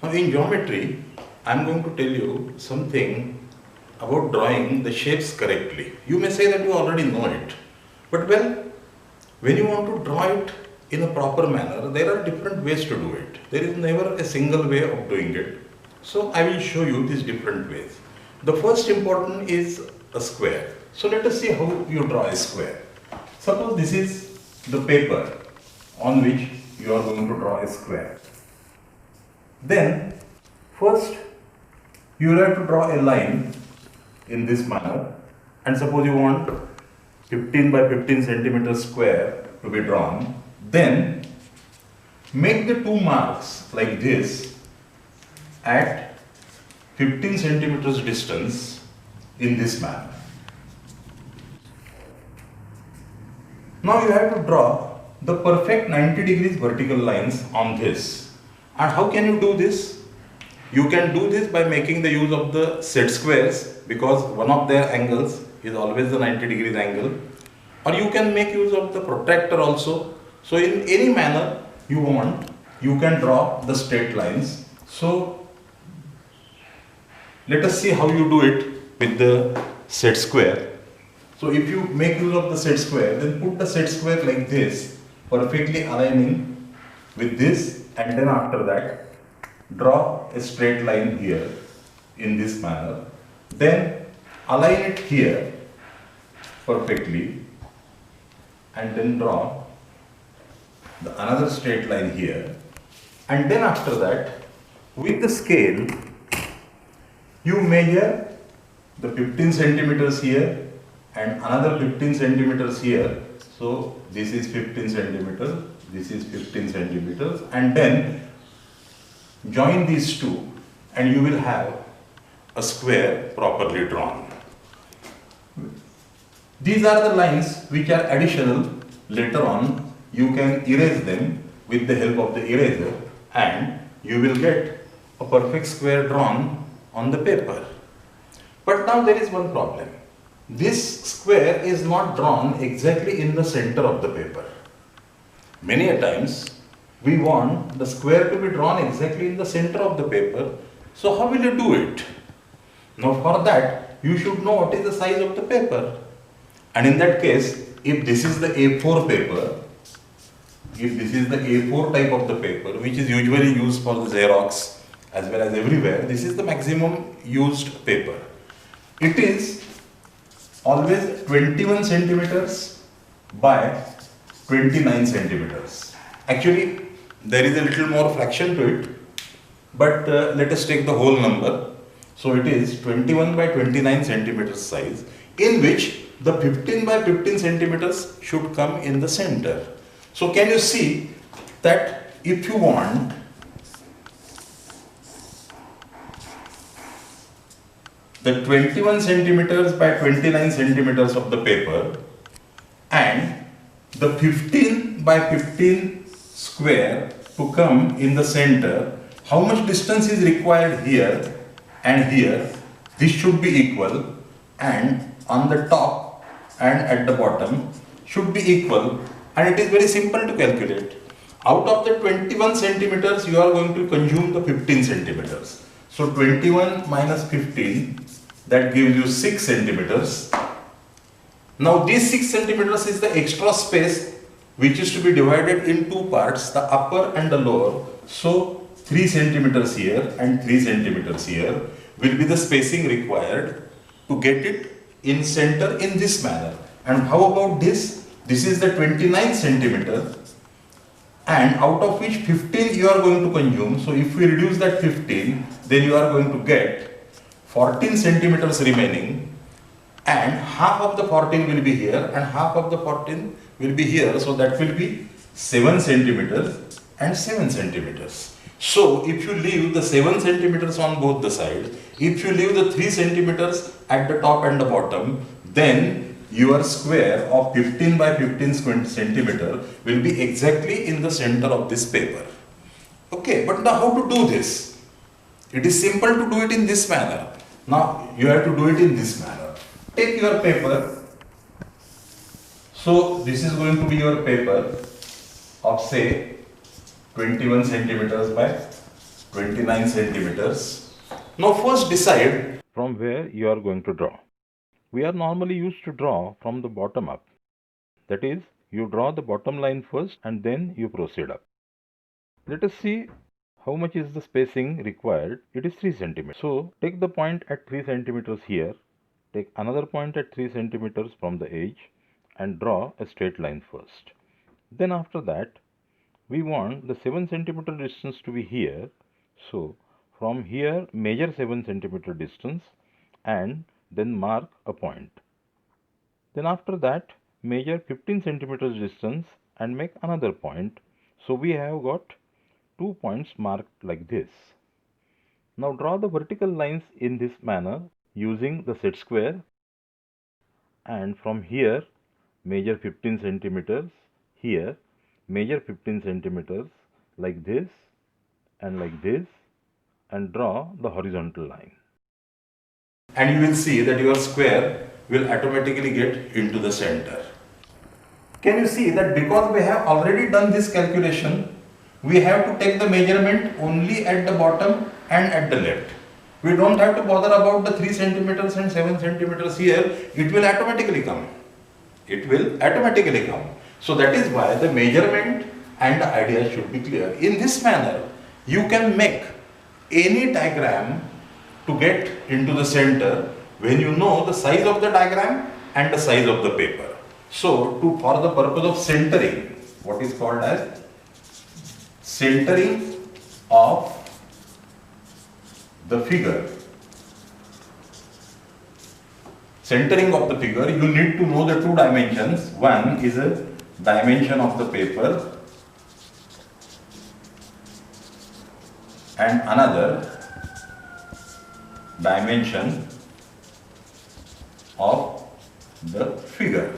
Now in geometry, I am going to tell you something about drawing the shapes correctly. You may say that you already know it, but well, when you want to draw it in a proper manner, there are different ways to do it. There is never a single way of doing it. So I will show you these different ways. The first important is a square. So let us see how you draw a square. Suppose this is the paper on which you are going to draw a square. Then first you will have to draw a line in this manner, and suppose you want 15 by 15 centimeters square to be drawn. Then make the two marks like this at 15 centimeters distance in this manner. Now you have to draw the perfect 90 degrees vertical lines on this. And how can you do this? You can do this by making the use of the set squares, because one of their angles is always the 90 degrees angle. Or you can make use of the protractor also. So in any manner you want, you can draw the straight lines. So let us see how you do it with the set square. So if you make use of the set square, then put the set square like this, perfectly aligning with this, and then after that draw a straight line here in this manner. Then align it here perfectly, and then draw another straight line here. And then after that, with the scale, you measure the 15 centimeters here and another 15 centimeters here. So this is 15 centimeters, this is 15 centimeters, and then join these two and you will have a square properly drawn. These are the lines which are additional. Later on you can erase them with the help of the eraser, and you will get a perfect square drawn on the paper. But now there is one problem. This square is not drawn exactly in the center of the paper. Many a times we want the square to be drawn exactly in the center of the paper. So how will you do it? Now for that you should know what is the size of the paper. And in that case, if this is the A4 paper, if this is the A4 type of the paper, which is usually used for the Xerox as well as everywhere, this is the maximum used paper. It is always 21 centimeters by 29 centimeters. Actually, there is a little more fraction to it, but let us take the whole number. So it is 21 by 29 centimeters size, in which the 15 by 15 centimeters should come in the center. So can you see that if you want the 21 centimeters by 29 centimeters of the paper and the 15 by 15 square to come in the center, how much distance is required here and here? This should be equal, and on the top and at the bottom should be equal, and it is very simple to calculate. Out of the 21 centimeters you are going to consume the 15 centimeters. So 21 minus 15, that gives you 6 centimeters. Now this 6 centimeters is the extra space which is to be divided in two parts, the upper and the lower. So 3 centimeters here and 3 centimeters here will be the spacing required to get it in center in this manner. And how about this? This is the 29 centimeter, and out of which 15 you are going to consume. So if we reduce that 15, then you are going to get 14 centimeters remaining, and half of the 14 will be here and half of the 14 will be here. So that will be 7 centimeters and 7 centimeters. So if you leave the 7 centimeters on both the sides, if you leave the 3 centimeters at the top and the bottom, then your square of 15 by 15 centimeter will be exactly in the center of this paper. Okay, but now how to do this? It is simple to do it in this manner. Now you have to do it in this manner. Take your paper. So this is going to be your paper of say 21 centimeters by 29 centimeters. Now first decide from where you are going to draw. We are normally used to draw from the bottom up. That is, you draw the bottom line first and then you proceed up. Let us see how much is the spacing required. It is 3 centimeters. So take the point at 3 centimeters here. Take another point at 3 centimeters from the edge and draw a straight line first. Then after that, we want the 7 centimeter distance to be here. So from here measure 7 centimeter distance and then mark a point. Then after that measure 15 centimeters distance and make another point. So we have got 2 points marked like this. Now draw the vertical lines in this manner using the set square, and from here measure 15 centimeters, here measure 15 centimeters like this and like this, and draw the horizontal line. And you will see that your square will automatically get into the center. Can you see that because we have already done this calculation, we have to take the measurement only at the bottom and at the left. We don't have to bother about the 3 centimeters and 7 centimeters here. It will automatically come. It will automatically come. So that is why the measurement and the idea should be clear. In this manner, you can make any diagram to get into the center when you know the size of the diagram and the size of the paper. So for the purpose of centering, what is called as centering of the figure. Centering of the figure, you need to know the two dimensions. One is a dimension of the paper and another dimension of the figure.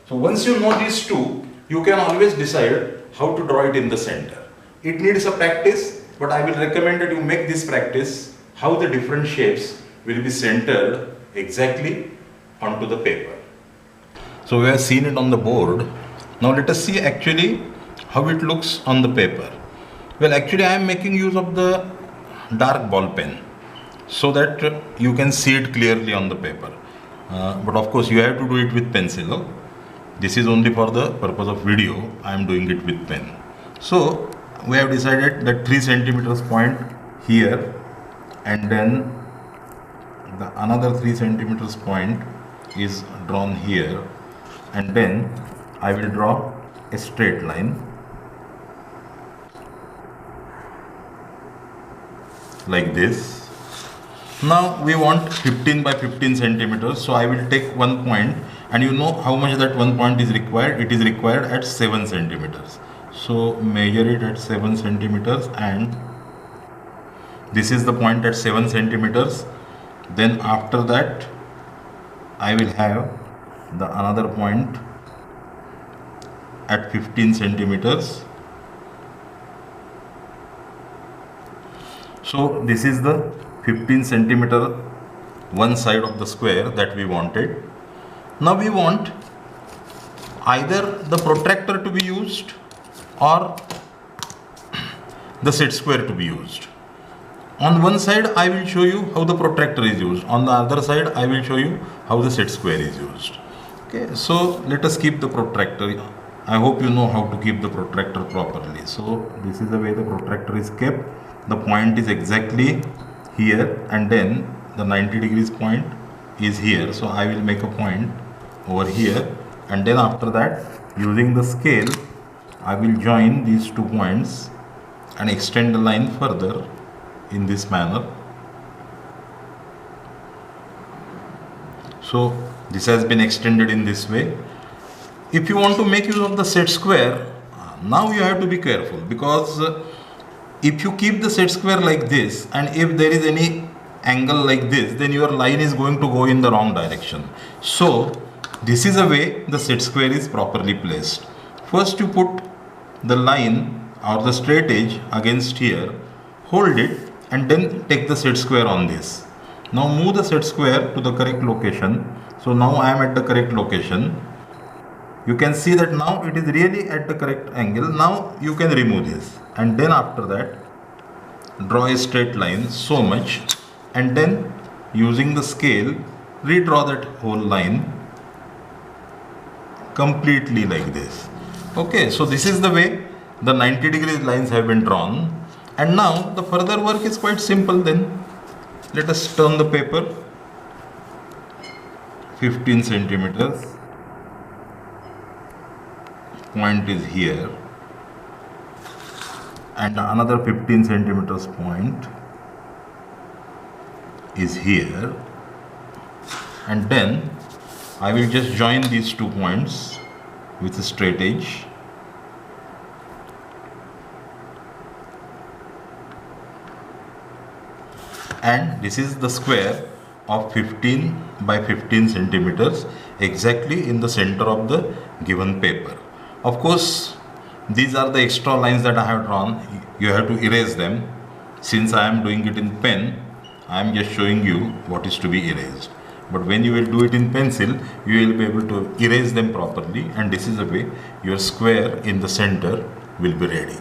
So once you know these two, you can always decide how to draw it in the center. It needs a practice, but I will recommend that you make this practice how the different shapes will be centered exactly onto the paper. So we have seen it on the board. Now let us see actually how it looks on the paper. Well, actually I am making use of the dark ball pen so that you can see it clearly on the paper. But of course you have to do it with pencil. No? This is only for the purpose of video. I am doing it with pen. So we have decided that 3 centimeters point here, and then the another 3 centimeters point is drawn here, and then I will draw a straight line like this. Now we want 15 by 15 centimeters, so I will take one point, and you know how much that one point is required. It is required at 7 centimeters. So measure it at 7 centimeters, and this is the point at 7 centimeters. Then after that I will have the another point at 15 centimeters. So this is the 15 centimeter one side of the square that we wanted. Now we want either the protractor to be used or the set square to be used. On one side I will show you how the protractor is used. On the other side I will show you how the set square is used. Okay, so let us keep the protractor. I hope you know how to keep the protractor properly. So this is the way the protractor is kept. The point is exactly here, and then the 90 degrees point is here. So I will make a point over here, and then after that using the scale I will join these 2 points and extend the line further in this manner. So this has been extended in this way. If you want to make use of the set square, now you have to be careful, because if you keep the set square like this, and if there is any angle like this, then your line is going to go in the wrong direction. So this is a way the set square is properly placed. First you put the line or the straight edge against here, hold it, and then take the set square on this. Now move the set square to the correct location. So now I am at the correct location. You can see that now it is really at the correct angle. Now you can remove this, and then after that draw a straight line so much, and then using the scale redraw that whole line completely like this. Okay, so this is the way the 90 degrees lines have been drawn, and now the further work is quite simple. Then let us turn the paper 15 centimeters, point is here, and another 15 centimeters point is here, and then I will just join these 2 points with a straight edge. And this is the square of 15 by 15 centimeters exactly in the center of the given paper. Of course, these are the extra lines that I have drawn. You have to erase them. Since I am doing it in pen, I am just showing you what is to be erased. But when you will do it in pencil, you will be able to erase them properly, and this is the way your square in the center will be ready.